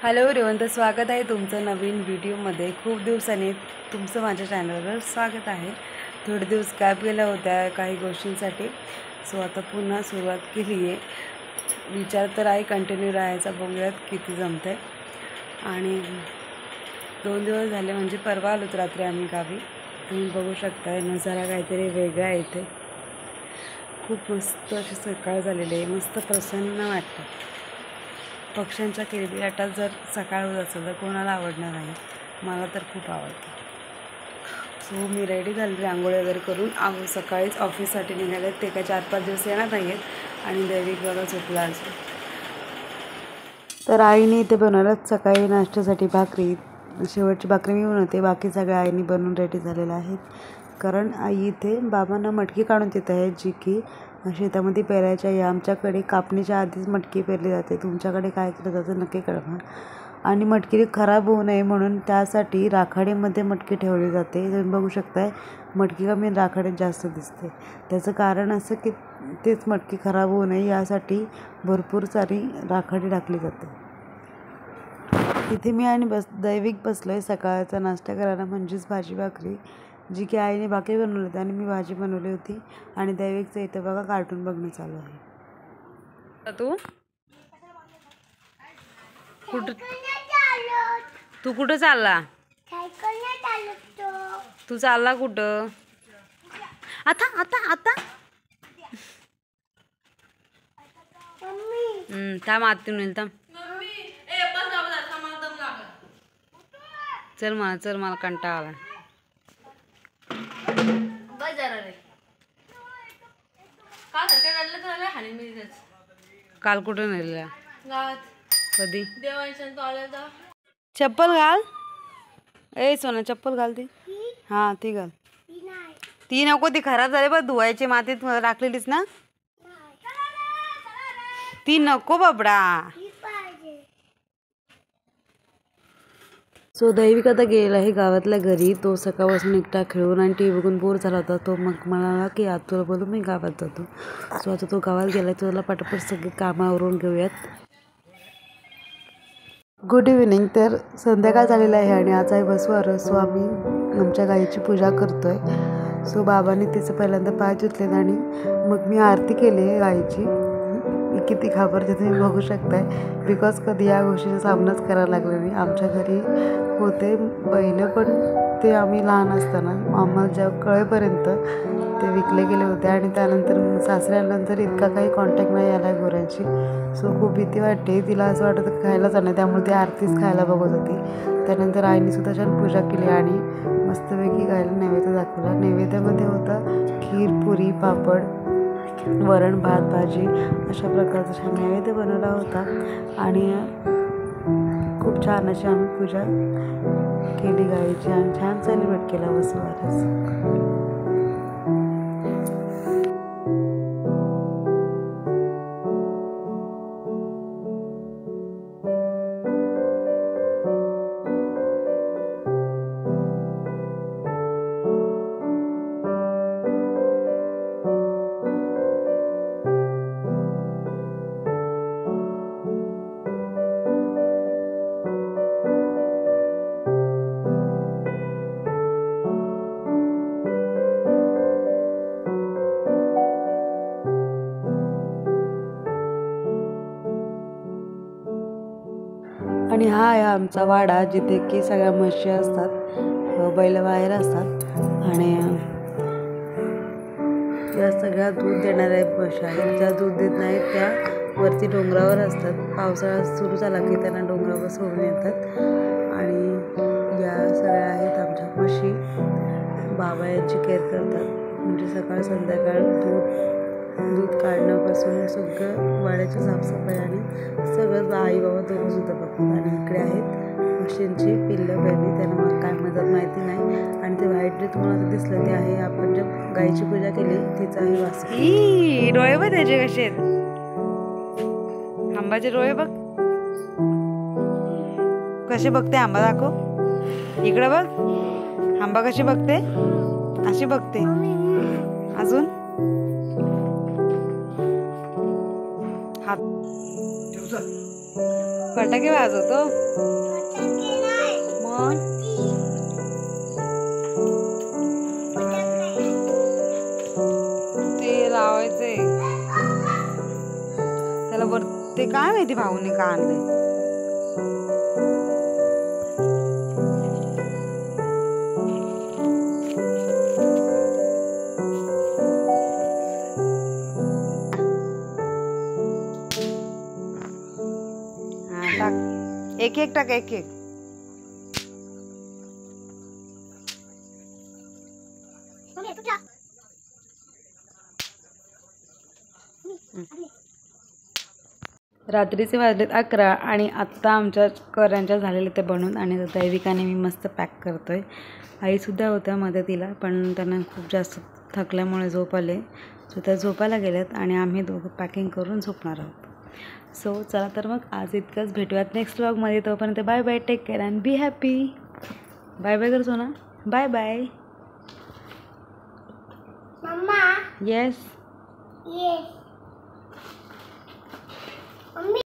Hello everyone, तर स्वागत आहे तुमचं नवीन व्हिडिओमध्ये। खूप दिवसांनी तुमचं माझ्या चॅनलवर स्वागत आहे। थोडे दिवस गॅप गेल्या होत्या काही गोष्टींसाठी, सो आता पुन्हा सुरुवात केली आहे। विचार तर आहे कंटिन्यू राहायचा, बघूयात किती जमतंय। आणि 2 दिवस झाले, म्हणजे परवा आलोत रात्री आम्ही गावी। तुम्ही बघू शकताय नजारा काहीतरी वेगळा आहे इथे। खूप मस्त अशी सकाळ झालेली आहे, मस्त प्रसन्न वाटतं। पक्ष्यांच्या किलबिलाटात जर सकाळ होत असेल तर कोणाला आवडणार नाही, मला तर खूप आवडतं। सो मी रेडी झाली, रांगोळी वगैरे करून सकाळीच ऑफिससाठी निघाले। ते काय 4-5 दिवस येणार नाही आहेत। आणि दैविक बघा झोपला असेल, तर आईने इथे बनवलं सकाळी नाश्त्यासाठी भाकरी। शेवटची भाकरी मी बनवते, बाकी सगळ्या आईने बनवून रेडी झालेल्या आहेत। कारण आई इथे बाबांना मटकी काढून देत आहे, जी की शेतामध्ये पेरायची आहे। आमच्याकडे कापणीच्या आधीच मटकी पेरली जाते, तुमच्याकडे काय केलं जातं नक्की कळवा। आणि मटकी खराब होऊ नये म्हणून त्यासाठी राखाडीमध्ये मटकी ठेवली जाते। तुम्ही बघू शकताय मटकी कमी राखाडीत जास्त दिसते। त्याचं कारण असं की तेच मटकी खराब होऊ नये यासाठी भरपूर सारी राखाडी टाकली जाते। इथे मी आणि दैविक बसलोय सकाळचा नाश्ता करायला, म्हणजेच भाजी भाकरी, जी की आईने भाकरी बनवली होती आणि मी भाजी बनवली होती। आणि दैविकचं इथं बघा कार्टून बघणं चालू आहे। तू कुठं चालला? तू चालला कुठं? आता आता आता थांब, आतून येईल थांब। चल मला कंटाळा आला। काल कुठं नेलेला? कधी? चप्पल घाल। ए सोना, चप्पल घाल ती। हां ती घाल। ती नको, ती खराब झाली बघ, धुवायची मातीत राखलेलीस ना ती, नको बाबडा। सो दैविक आता गेला आहे गावातल्या घरी। तो सकाळपासून एकटा खेळून आणि टी व्ही बघून बोर झाला होता। तो मग म्हणाला की आज तुला बोलू मी गावात जातो। सो आता तो गावात गेला, तुला पटापट सगळे कामावरून घेऊयात। Good evening. तर संध्याकाळ झालेला आहे आणि आज आहे बसवार। सो आम्ही आमच्या गाईची पूजा करतोय। सो बाबांनी तिचं पहिल्यांदा पाय धुतलेत आणि मग मी आरती केली आहे गाईची। मी किती घाबरते तुम्ही बघू शकताय, बिकॉज कधी या गोष्टीचा सामनाच करायला लागला नाही। आमच्या घरी होते बैल, पण ते आम्ही लहान असताना आम्हाला जेव्हा कळेपर्यंत ते विकले गेले होते। आणि त्यानंतर सासऱ्यानंतर इतका काही कॉन्टॅक्ट नाही आला गुरांची। सो खूप भीती वाटते, तिला असं वाटतं खायला जाणं, त्यामुळे ती आरतीच खायला बघत होती। त्यानंतर आईने सुद्धा छान पूजा केली आणि मस्तपैकी गायला नैवेद्य दाखवला। नैवेद्यामध्ये होता खीर, पुरी, पापड, वरण, भात, भाजी, अशा प्रकारचा छान नैवेद्य बनवला होता। आणि खूप छान अशी आम्ही पूजा केली गाईची आणि छान सेलिब्रेट केला वसुबारस। आणि हा आहे आमचा वाडा, जिथे की सगळ्या म्हशी असतात, बैल बाहेर असतात। आणि या सगळ्या दूध देणाऱ्या म्हशी आहेत। ज्या दूध देत नाहीत त्या वरती डोंगरावर असतात। पावसाळा सुरू झाला की त्यांना डोंगरावर सोडून येतात। आणि या सगळ्या आहेत आमच्या म्हशी। बाबा यांची केअर करतात, म्हणजे सकाळ संध्याकाळ दूध काढण्यापासून सगळं वाड्याची साफसफाई आणि सगळं आई बाबा दोघं सुद्धा बघतात। आणि इकडे आहेत म्हशींची पिल्लं बेबी, त्यांना मला काय म्हणतात माहिती नाही। आणि ते व्हाईट जे तुम्हाला दिसलं ते आहे, आपण ज्या गाईची पूजा केली तिचं आहे वासरू। डोळे बघ त्याचे कसे आहेत, आंबाचे डोळे बघ कसे बघते। आंबा दाखव, इकडं बघ, आंबा कशी बघते, अशी बघते। अजून हात फटाके वाजवतो मग ते लावायचंय त्याला वर ते काय माहिती भाऊने का आणलंय. टाक एक एक टाक एक एक. रात्रीचे वाजलेत 11 आणि आत्ता आमच्या करंज्या झालेल्या ते बनवून आणि दैविकाने मी मस्त पॅक करतोय. आईसुद्धा होत्या मदतीला पण त्यांना खूप जास्त थकल्यामुळे झोप आले. सो त्या झोपायला गेल्यात आणि आम्ही दोघं पॅकिंग करून झोपणार आहोत. सो चला तर मग आज इतकंच. भेटूयात नेक्स्ट व्लॉगमध्ये. तोपर्यंत bye bye. Take care and be happy. Bye bye कर सोना. Bye bye. येस.